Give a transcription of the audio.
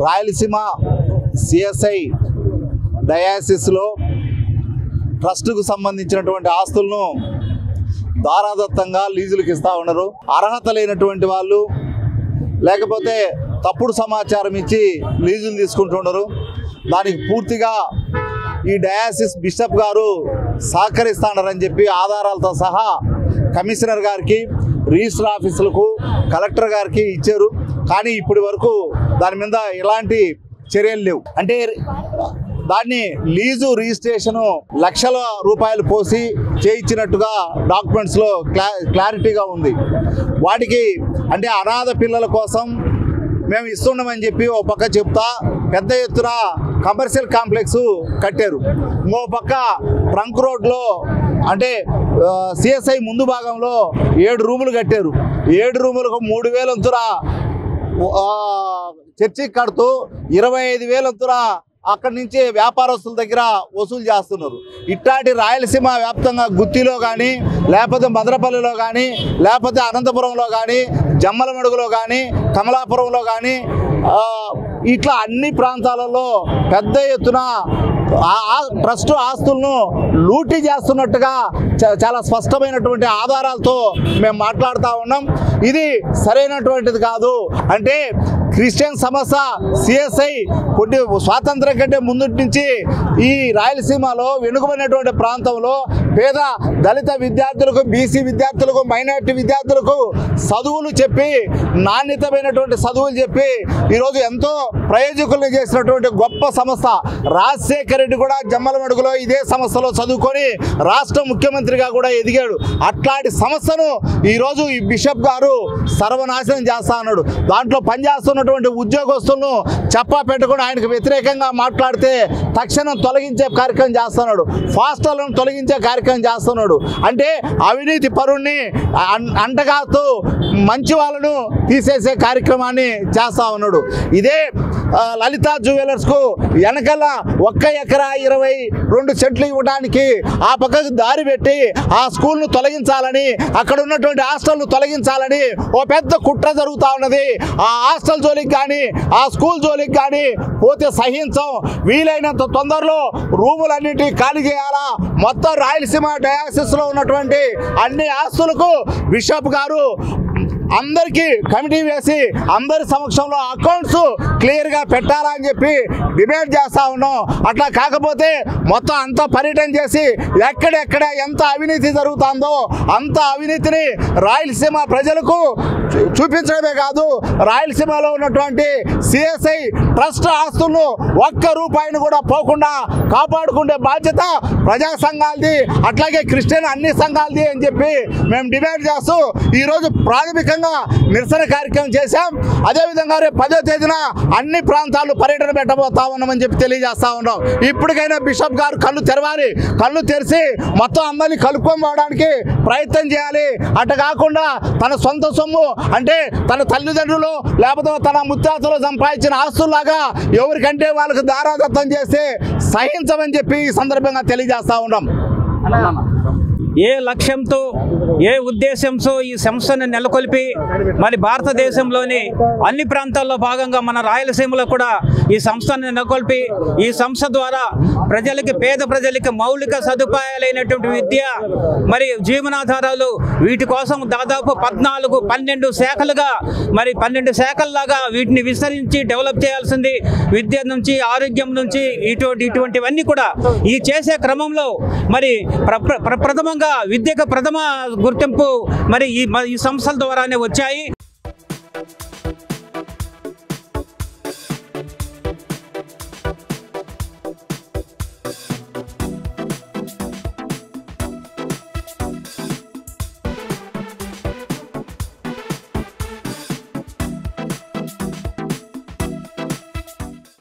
Rayalaseema CSI డయాసిస్లో ట్రస్టుకు సంబంధించినటువంటి ఆస్తులను దారాదత్తంగా లీజులకు ఇస్తూ ఉన్నారు. అర్హత లేనటువంటి వాళ్ళు లేకపోతే తప్పుడు సమాచారం ఇచ్చి లీజులు తీసుకుంటున్నారు. దానికి పూర్తిగా ఈ డయాసిస్ బిషప్ గారు సహకరిస్తానని చెప్పి ఆధారాలతో సహా కమిషనర్ గారికి, రిజిస్టర్ ఆఫీసులకు, కలెక్టర్ గారికి ఇచ్చారు. కానీ ఇప్పటి వరకు దాని మీద ఎలాంటి చర్యలు లేవు. అంటే దాన్ని లీజు రిజిస్ట్రేషను లక్షల రూపాయలు పోసి చేయించినట్టుగా డాక్యుమెంట్స్లో క్లారిటీగా ఉంది. వాటికి అంటే అనాథ పిల్లల కోసం మేము ఇస్తున్నామని చెప్పి ఓ పక్క చెప్తా పెద్ద ఎత్తున కమర్షియల్ కాంప్లెక్స్ కట్టారు. ఇంకో పక్క ట్రంక్ రోడ్లో అంటే సిఎస్ఐ ముందు భాగంలో 7 రూములు కట్టారు. 7 రూములకు 3,000 వంతున చర్చికి కడుతూ 25,000 వంతున అక్కడి నుంచి వ్యాపారస్తుల దగ్గర వసూలు చేస్తున్నారు. ఇట్లాంటి రాయలసీమ వ్యాప్తంగా గుత్తిలో కానీ, లేకపోతే మదనపల్లిలో కానీ, లేకపోతే అనంతపురంలో కానీ, జమ్మలమడుగులో కానీ, కమలాపురంలో కానీ ఇట్లా అన్ని ప్రాంతాలలో పెద్ద ఎత్తున ట్రస్ట్ ఆస్తులను లూటీ చేస్తున్నట్టుగా చాలా స్పష్టమైనటువంటి ఆధారాలతో మేము మాట్లాడుతూ ఉన్నాం. ఇది సరైనటువంటిది కాదు. అంటే క్రిస్టియన్ సమస్య సిఎస్ఐ కొన్ని స్వాతంత్రం కంటే ముందు నుంచి ఈ రాయలసీమలో వెనుకబడినటువంటి ప్రాంతంలో పేద దళిత విద్యార్థులకు, బీసీ విద్యార్థులకు, మైనారిటీ విద్యార్థులకు చదువులు చెప్పి నాణ్యతమైనటువంటి చదువులు చెప్పి ఈరోజు ఎంతో ప్రయోజకులను చేసినటువంటి గొప్ప సంస్థ. రాజశేఖర రెడ్డి కూడా జమ్మలమడుగులో ఇదే సంస్థలో చదువుకొని రాష్ట్ర ముఖ్యమంత్రిగా కూడా ఎదిగాడు. అట్లాంటి సంస్థను ఈరోజు ఈ బిషప్ గారు సర్వనాశనం చేస్తా అన్నాడు. దాంట్లో పనిచేస్తున్నటువంటి ఉద్యోగస్తులను చెప్పా పెట్టుకుని ఆయనకు వ్యతిరేకంగా మాట్లాడితే తక్షణం తొలగించే కార్యక్రమం చేస్తున్నాడు. ఫాస్టర్లను తొలగించే కార్యక్రమం చేస్తున్నాడు. అంటే అవినీతి పరుణ్ణి అంటగాస్తూ మంచి వాళ్ళను తీసేసే కార్యక్రమాన్ని చేస్తా ఉన్నాడు. ఇదే లలిత జ్యువెలర్స్కు వెనకాల 1 ఎకరా 22 సెంట్లు ఇవ్వడానికి ఆ పక్కకు దారి పెట్టి ఆ స్కూల్ను తొలగించాలని, అక్కడ ఉన్నటువంటి హాస్టల్ను తొలగించాలని ఓ పెద్ద కుట్ర జరుగుతూ ఉన్నది. ఆ హాస్టల్ జోలికి కానీ, ఆ స్కూల్ జోలికి కానీ పోతే సహించం. వీలైనంత తొందరలో రూములన్నింటినీ ఖాళీ చేయాలా. మొత్తం రాయలసీమ డయాసిస్లో ఉన్నటువంటి అన్ని ఆస్తులకు బిషప్ గారు అందరికీ కమిటీ వేసి అందరి సమక్షంలో అకౌంట్స్ క్లియర్గా పెట్టాలా అని చెప్పి డిమాండ్ చేస్తూ ఉన్నాం. అట్లా కాకపోతే మొత్తం అంతా పర్యటన చేసి ఎక్కడెక్కడ ఎంత అవినీతి జరుగుతుందో అంత అవినీతిని రాయలసీమ ప్రజలకు చూపించడమే కాదు, రాయలసీమలో ఉన్నటువంటి సిఎస్ఐ ట్రస్ట్ ఆస్తులను 1 రూపాయిని కూడా పోకుండా కాపాడుకునే బాధ్యత ప్రజా సంఘాలది, అట్లాగే క్రిస్టియన్ అన్ని సంఘాలది అని చెప్పి మేము డిమాండ్ చేస్తూ ఈరోజు ప్రాథమికంగా నిరసన కార్యక్రమం చేశాం. అదేవిధంగా రేపు 10వ తేదీన అన్ని ప్రాంతాలు పర్యటన పెట్టబోతా ఉన్నామని చెప్పి తెలియజేస్తా ఉన్నాం. ఇప్పటికైనా బిషప్ గారు కళ్ళు తెరవాలి. కళ్ళు తెరిచి మొత్తం అందరినీ కలుపుకొని పోవడానికి ప్రయత్నం చేయాలి. అట్ట కాకుండా తన సొంత సొమ్ము అంటే తన తల్లిదండ్రులు లేకపోతే తన ముత్తాతలు సంపాదించిన ఆస్తుల్లాగా ఎవరికంటే వాళ్ళకు దారాదత్తం చేస్తే సహించమని చెప్పి ఈ సందర్భంగా తెలియజేస్తా ఉన్నాం. ఏ లక్ష్యంతో, ఏ ఉద్దేశంతో ఈ సంస్థను నెలకొల్పి మరి భారతదేశంలోని అన్ని ప్రాంతాల్లో భాగంగా మన రాయలసీమలో కూడా ఈ సంస్థను నెలకొల్పి ఈ సంస్థ ద్వారా ప్రజలకి, పేద ప్రజలకి మౌలిక సదుపాయాలైనటువంటి విద్య మరి జీవనాధారాలు వీటి కోసం దాదాపు 14-12 శాఖలుగా మరి 12 శాఖల్లాగా వీటిని విస్తరించి డెవలప్ చేయాల్సింది. విద్య నుంచి, ఆరోగ్యం నుంచి ఇటువంటివన్నీ కూడా ఈ చేసే క్రమంలో మరి ప్రథమంగా విద్యకు ప్రథమ గుర్తింపు మరి ఈ సంస్థల ద్వారానే వచ్చాయి.